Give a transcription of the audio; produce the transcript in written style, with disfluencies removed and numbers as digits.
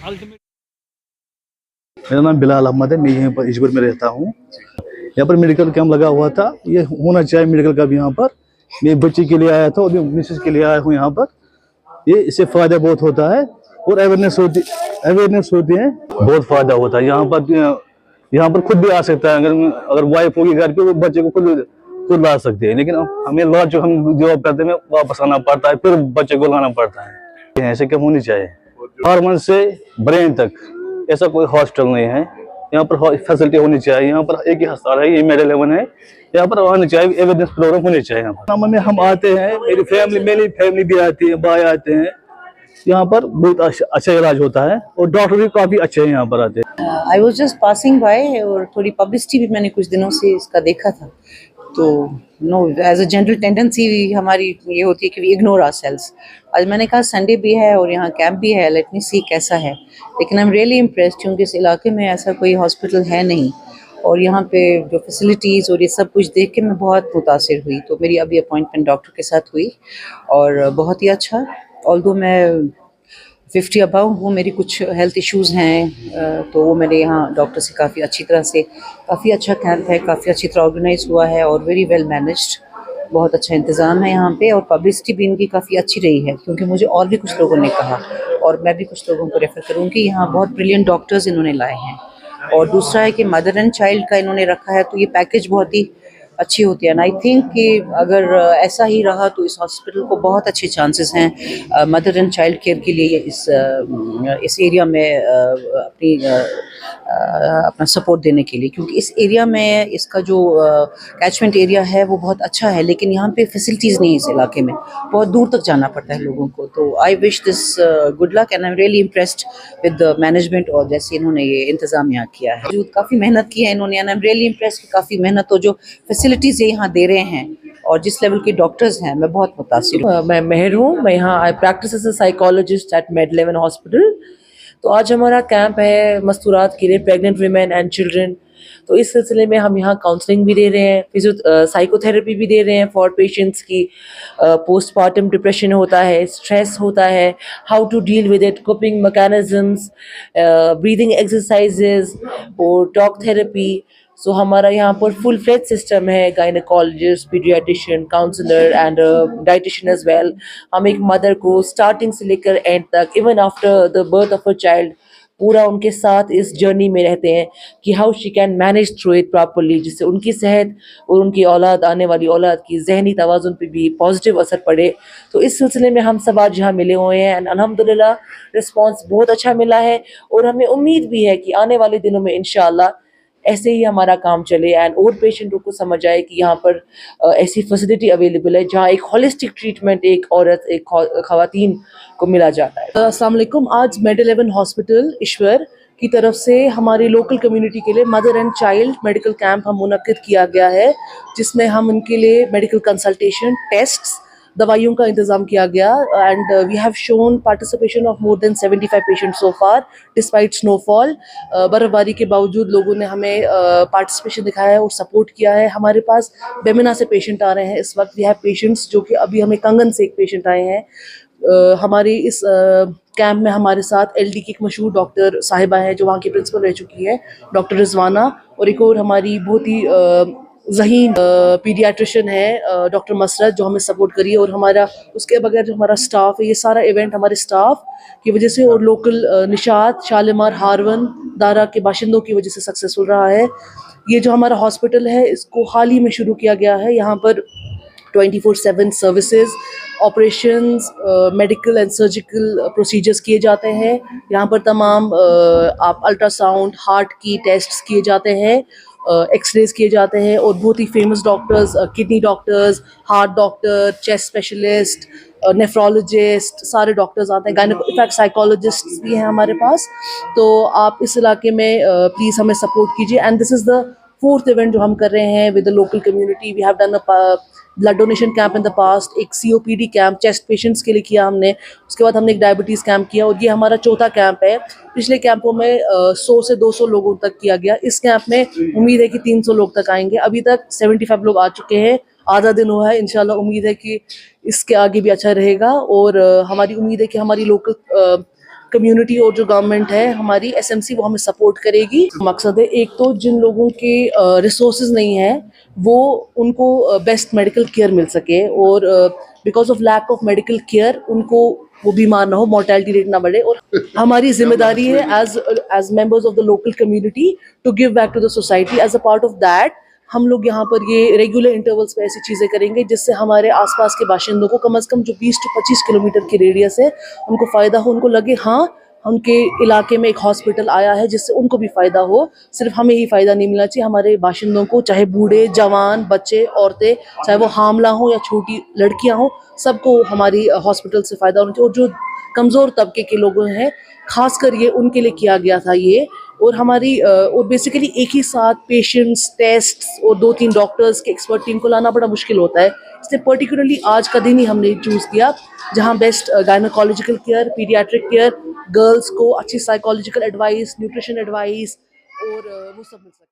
Ultimate. मेरा नाम बिलाल अहमद है, मैं यहीं पर इजबर में रहता हूँ। यहाँ पर मेडिकल कैंप लगा हुआ था, ये होना चाहिए मेडिकल का भी यहाँ पर। मैं बच्चे के लिए आया था और मिसेज के लिए आया हूँ यहाँ पर। ये इससे फायदा बहुत होता है और अवेयरनेस होती है, बहुत फायदा होता है। यहाँ पर खुद भी आ सकता है, अगर वाइफ होगी घर पे, वो बच्चे को खुद ला सकते हैं। लेकिन हमें लॉज जो हम जॉब करते हैं वापस आना पड़ता है, फिर बच्चे को लाना पड़ता है। ऐसे क्या होनी चाहिए, हार्मोन से ब्रेन तक ऐसा कोई हॉस्पिटल नहीं है। यहाँ पर फैसिलिटी होनी चाहिए। यहाँ पर एक ही अस्पताल है, ये मेडल 11 है। यहाँ पर आने चाहिए, एवेयरनेस प्रोग्राम होने चाहिए। यहाँ पर में हम आते हैं, मेरी फैमिली भी आती है, भाई आते हैं। यहाँ पर बहुत अच्छा इलाज होता है और डॉक्टर भी काफी अच्छे हैं यहाँ पर आते हैं। I was just passing by और थोड़ी पब्लिसिटी भी मैंने कुछ दिनों से इसका देखा था। तो no, as a general tendency हमारी ये होती है कि वी इग्नोर आवरसेल्व्स। आज मैंने कहा संडे भी है और यहाँ कैंप भी है, लेट मी सी कैसा है। लेकिन आई एम रियली इम्प्रेस्ड क्योंकि इस इलाके में ऐसा कोई हॉस्पिटल है नहीं और यहाँ पे जो फैसिलिटीज़ और ये सब कुछ देख के मैं बहुत मुतासिर हुई। तो मेरी अभी अपॉइंटमेंट डॉक्टर के साथ हुई और बहुत ही अच्छा। ऑल्दो मैं 50 अबव हूँ, मेरी कुछ हेल्थ इश्यूज़ हैं, तो वो मेरे यहाँ डॉक्टर से काफ़ी अच्छी तरह से, काफ़ी अच्छा कैंप है, काफ़ी अच्छी तरह ऑर्गेनाइज हुआ है और वेरी वेल मैनेज्ड। बहुत अच्छा इंतज़ाम है यहाँ पे और पब्लिसिटी भी इनकी काफ़ी अच्छी रही है क्योंकि मुझे और भी कुछ लोगों ने कहा और मैं भी कुछ लोगों को रेफ़र करूँगी। यहाँ बहुत ब्रिलियंट डॉक्टर्स इन्होंने लाए हैं और दूसरा है कि मदर एंड चाइल्ड का इन्होंने रखा है, तो ये पैकेज बहुत ही अच्छी होती है। एंड आई थिंक कि अगर ऐसा ही रहा तो इस हॉस्पिटल को बहुत अच्छे चांसेस हैं मदर एंड चाइल्ड केयर के लिए इस एरिया में अपना सपोर्ट देने के लिए, क्योंकि इस एरिया में इसका जो कैचमेंट एरिया है वो बहुत अच्छा है, लेकिन यहाँ पे फैसिलिटीज़ नहीं है। इस इलाके में बहुत दूर तक जाना पड़ता है लोगों को। तो I wish this good luck and I am really impressed with the management और जैसे इन्होंने ये इंतज़ाम यहाँ किया है। जो काफ़ी मेहनत की है इन्होंने and I am really impressed, काफ़ी मेहनत और जो फैसिलिटीज़ ये यहाँ दे रहे हैं और जिस लेवल के डॉक्टर्स हैं, मैं बहुत मुतासिर हूँ। मैं मेहर हूँ, मैं यहाँ I practice as a psychologist at medal 11 hospital. तो आज हमारा कैंप है मस्तूरात के लिए, प्रेग्नेंट वीमेन एंड चिल्ड्रन। तो इस सिलसिले में हम यहाँ काउंसलिंग भी दे रहे हैं, साइकोथेरेपी भी दे रहे हैं फॉर पेशेंट्स की। पोस्टमार्टम डिप्रेशन होता है, स्ट्रेस होता है, how to deal with it, coping mechanisms, breathing exercises और टॉक थेरेपी। सो हमारा यहाँ पर फुल फ्लेज सिस्टम है, gynaecologist, paediatrician, counsellor and dietitian as well. हम एक मदर को स्टार्टिंग से लेकर एंड तक, even after the birth of a child, पूरा उनके साथ इस जर्नी में रहते हैं कि how she can manage through it properly, जिससे उनकी सेहत और उनकी औलाद, आने वाली औलाद की जहनी तवाज़ुन पे भी पॉजिटिव असर पड़े। तो इस सिलसिले में हम सब आज यहाँ मिले हुए हैं एंड अल्हम्दुलिल्लाह रिस्पॉन्स बहुत अच्छा मिला है और हमें उम्मीद भी है कि आने वाले दिनों में इंशाअल्लाह ऐसे ही हमारा काम चले एंड और पेशेंटों को समझ आए कि यहाँ पर ऐसी फैसिलिटी अवेलेबल है जहाँ एक होलिस्टिक ट्रीटमेंट एक औरत, एक खवातीन को मिला जाता है। अस्सलाम वालेकुम। आज मेडल 11 हॉस्पिटल ईश्वर की तरफ से हमारी लोकल कम्युनिटी के लिए mother and child medical camp हम मुनक्किद किया गया है, जिसमें हम उनके लिए मेडिकल कंसल्टेशन, टेस्ट्स, दवाइयों का इंतज़ाम किया गया and we have shown participation of more than 75 patients so far despite snowfall. बर्फ़बारी के बावजूद लोगों ने हमें पार्टिसिपेशन दिखाया है और सपोर्ट किया है। हमारे पास बेमिना से पेशेंट आ रहे हैं इस वक्त। वी हैव पेशेंट्स जो कि अभी हमें कंगन से एक पेशेंट आए हैं। हमारी इस कैंप में हमारे साथ एलडी की एक मशहूर डॉक्टर साहिबा है जो वहाँ की प्रिंसिपल रह चुकी है, डॉक्टर रिजवाना, और एक और हमारी बहुत ही ज़हीन पीडियाट्रिशियन है डॉक्टर मसरत, जो हमें सपोर्ट करी है। और हमारा उसके बगैर जो हमारा स्टाफ है, ये सारा इवेंट हमारे स्टाफ की वजह से और लोकल निशात, शालीमार, हारवन, दारा के बाशिंदों की वजह से सक्सेसफुल रहा है। ये जो हमारा हॉस्पिटल है इसको हाल ही में शुरू किया गया है। यहाँ पर 24/7 services, operations, medical and surgical procedures किए जाते हैं। यहाँ पर तमाम आप अल्ट्रासाउंड, हार्ट की टेस्ट्स किए जाते हैं, एक्सरेज किए जाते हैं और बहुत ही famous doctors, kidney doctors, heart doctor, chest specialist, nephrologist, सारे डॉक्टर्स आते हैं। इनफैक्ट साइकोलॉजिस्ट भी हैं हमारे पास। तो आप इस इलाके में प्लीज़ हमें सपोर्ट कीजिए and this is the 4th event जो हम कर रहे हैं with the local community. We have done a blood donation camp in the past, एक COPD कैंप चेस्ट पेशेंट्स के लिए किया हमने, उसके बाद हमने एक डायबिटीज़ कैंप किया और ये हमारा 4था कैंप है। पिछले कैंपों में 100 से 200 लोगों तक किया गया। इस कैंप में उम्मीद है कि 300 लोग तक आएंगे। अभी तक 75 लोग आ चुके हैं, आधा दिन हुआ है। इंशाल्लाह उम्मीद है कि इसके आगे भी अच्छा रहेगा और हमारी उम्मीद है कि हमारी लोकल कम्युनिटी और जो गवर्नमेंट है हमारी एसएमसी वो हमें सपोर्ट करेगी। मकसद है एक तो जिन लोगों के रिसोर्सेज नहीं है वो उनको बेस्ट मेडिकल केयर मिल सके और because of lack of medical care उनको वो बीमार ना हो, मोर्टेलिटी रेट ना बढ़े। और हमारी जिम्मेदारी है as members of the local community to give back to the society. As a part of that हम लोग यहाँ पर ये रेगुलर इंटरवल्स पे ऐसी चीज़ें करेंगे जिससे हमारे आसपास के बाशिंदों को कम से कम जो 20 से 25 किलोमीटर की रेडियस है उनको फ़ायदा हो, उनको लगे हाँ उनके इलाके में एक हॉस्पिटल आया है जिससे उनको भी फ़ायदा हो। सिर्फ हमें ही फ़ायदा नहीं मिलना चाहिए, हमारे बाशिंदों को, चाहे बूढ़े, जवान, बच्चे, औरतें, चाहे वो हामला हो या छोटी लड़कियां हो, सबको हमारी हॉस्पिटल से फ़ायदा होना चाहिए। और जो कमज़ोर तबके के लोग हैं खासकर ये उनके लिए किया गया था ये। और हमारी और बेसिकली एक ही साथ पेशेंट्स, टेस्ट्स और 2-3 डॉक्टर्स के एक्सपर्ट टीम को लाना बड़ा मुश्किल होता है, इसलिए पर्टिकुलरली आज का दिन ही हमने चूज़ किया जहां best gynaecological care, paediatric care, girls को अच्छी साइकोलॉजिकल एडवाइस, न्यूट्रिशन एडवाइस और वो सब मिल सकता है।